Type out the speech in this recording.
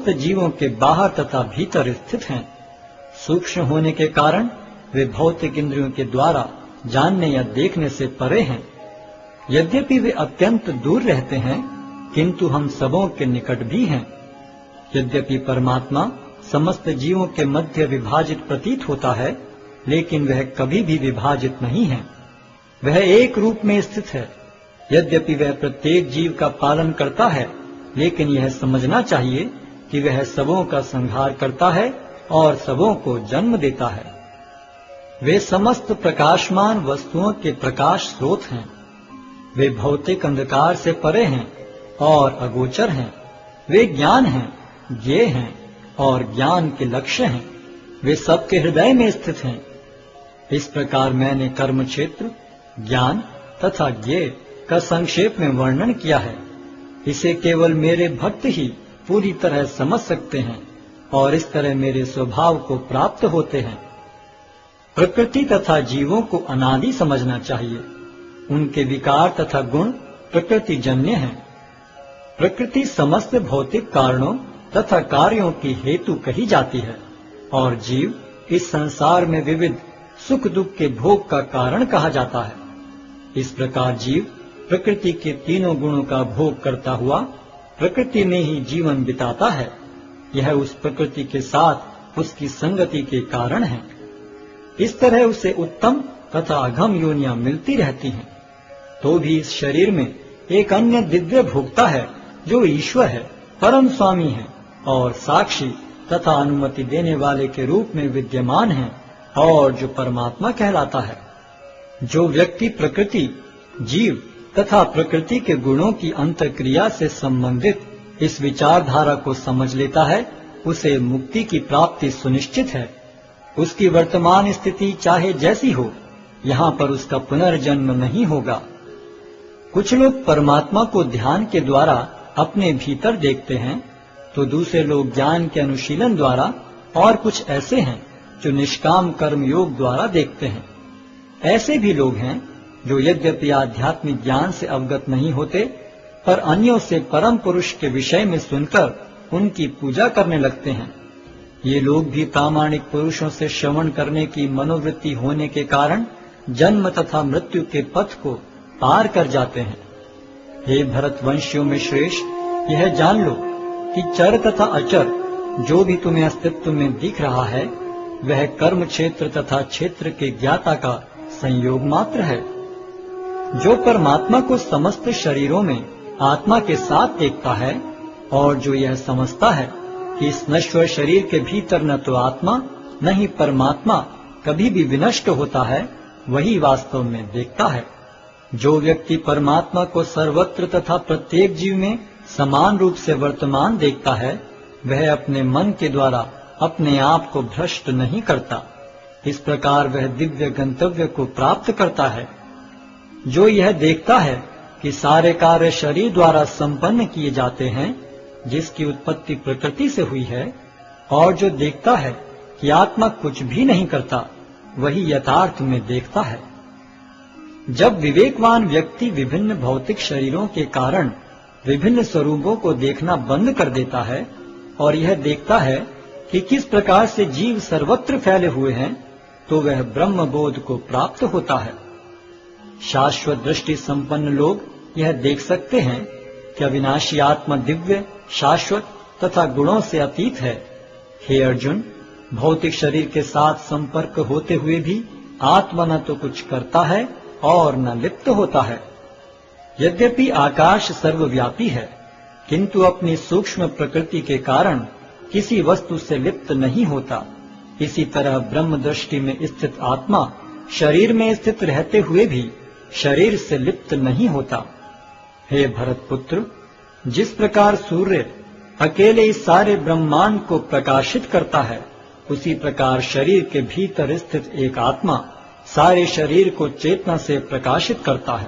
समस्त जीवों के बाहर तथा भीतर स्थित हैं। सूक्ष्म होने के कारण वे भौतिक इंद्रियों के द्वारा जानने या देखने से परे हैं। यद्यपि वे अत्यंत दूर रहते हैं, किंतु हम सबों के निकट भी हैं। यद्यपि परमात्मा समस्त जीवों के मध्य विभाजित प्रतीत होता है, लेकिन वह कभी भी विभाजित नहीं है। वह एक रूप में स्थित है। यद्यपि वह प्रत्येक जीव का पालन करता है, लेकिन यह समझना चाहिए कि वह सबों का संहार करता है और सबों को जन्म देता है। वे समस्त प्रकाशमान वस्तुओं के प्रकाश स्रोत हैं। वे भौतिक अंधकार से परे हैं और अगोचर हैं। वे ज्ञान हैं, ज्ञेय हैं और ज्ञान के लक्ष्य हैं। वे सबके हृदय में स्थित हैं। इस प्रकार मैंने कर्म क्षेत्र, ज्ञान तथा ज्ञेय का संक्षेप में वर्णन किया है। इसे केवल मेरे भक्त ही पूरी तरह समझ सकते हैं और इस तरह मेरे स्वभाव को प्राप्त होते हैं। प्रकृति तथा जीवों को अनादि समझना चाहिए। उनके विकार तथा गुण प्रकृति जन्य हैं। प्रकृति समस्त भौतिक कारणों तथा कार्यों की हेतु कही जाती है और जीव इस संसार में विविध सुख दुख के भोग का कारण कहा जाता है। इस प्रकार जीव प्रकृति के तीनों गुणों का भोग करता हुआ प्रकृति में ही जीवन बिताता है। यह उस प्रकृति के साथ उसकी संगति के कारण है। इस तरह उसे उत्तम तथा अघम योनियां मिलती रहती हैं। तो भी इस शरीर में एक अन्य दिव्य भोक्ता है जो ईश्वर है, परम स्वामी है और साक्षी तथा अनुमति देने वाले के रूप में विद्यमान है और जो परमात्मा कहलाता है। जो व्यक्ति प्रकृति, जीव तथा प्रकृति के गुणों की अंतर्क्रिया से संबंधित इस विचारधारा को समझ लेता है, उसे मुक्ति की प्राप्ति सुनिश्चित है। उसकी वर्तमान स्थिति चाहे जैसी हो, यहाँ पर उसका पुनर्जन्म नहीं होगा। कुछ लोग परमात्मा को ध्यान के द्वारा अपने भीतर देखते हैं, तो दूसरे लोग ज्ञान के अनुशीलन द्वारा, और कुछ ऐसे हैं जो निष्काम कर्म योग द्वारा देखते हैं। ऐसे भी लोग हैं जो यद्यपि आध्यात्मिक ज्ञान से अवगत नहीं होते, पर अन्यों से परम पुरुष के विषय में सुनकर उनकी पूजा करने लगते हैं। ये लोग भी प्रामाणिक पुरुषों से श्रवण करने की मनोवृत्ति होने के कारण जन्म तथा मृत्यु के पथ को पार कर जाते हैं। हे भरतवंशियों में श्रेष्ठ, यह जान लो कि चर तथा अचर जो भी तुम्हें अस्तित्व में दिख रहा है, वह कर्म क्षेत्र तथा क्षेत्र के ज्ञाता का संयोग मात्र है। जो परमात्मा को समस्त शरीरों में आत्मा के साथ देखता है और जो यह समझता है कि इस नश्वर शरीर के भीतर न तो आत्मा न ही परमात्मा कभी भी विनष्ट होता है, वही वास्तव में देखता है। जो व्यक्ति परमात्मा को सर्वत्र तथा प्रत्येक जीव में समान रूप से वर्तमान देखता है, वह अपने मन के द्वारा अपने आप को भ्रष्ट नहीं करता। इस प्रकार वह दिव्य गंतव्य को प्राप्त करता है। जो यह देखता है कि सारे कार्य शरीर द्वारा संपन्न किए जाते हैं, जिसकी उत्पत्ति प्रकृति से हुई है, और जो देखता है कि आत्मा कुछ भी नहीं करता, वही यथार्थ में देखता है। जब विवेकवान व्यक्ति विभिन्न भौतिक शरीरों के कारण विभिन्न स्वरूपों को देखना बंद कर देता है और यह देखता है कि किस प्रकार से जीव सर्वत्र फैले हुए हैं, तो वह ब्रह्म बोध को प्राप्त होता है। शाश्वत दृष्टि संपन्न लोग यह देख सकते हैं कि अविनाशी आत्मा दिव्य, शाश्वत तथा गुणों से अतीत है। हे अर्जुन, भौतिक शरीर के साथ संपर्क होते हुए भी आत्मा न तो कुछ करता है और न लिप्त होता है। यद्यपि आकाश सर्वव्यापी है, किंतु अपनी सूक्ष्म प्रकृति के कारण किसी वस्तु से लिप्त नहीं होता। इसी तरह ब्रह्म दृष्टि में स्थित आत्मा शरीर में स्थित रहते हुए भी शरीर से लिप्त नहीं होता। हे भरतपुत्र, जिस प्रकार सूर्य अकेले इस सारे ब्रह्मांड को प्रकाशित करता है, उसी प्रकार शरीर के भीतर स्थित एक आत्मा सारे शरीर को चेतना से प्रकाशित करता है।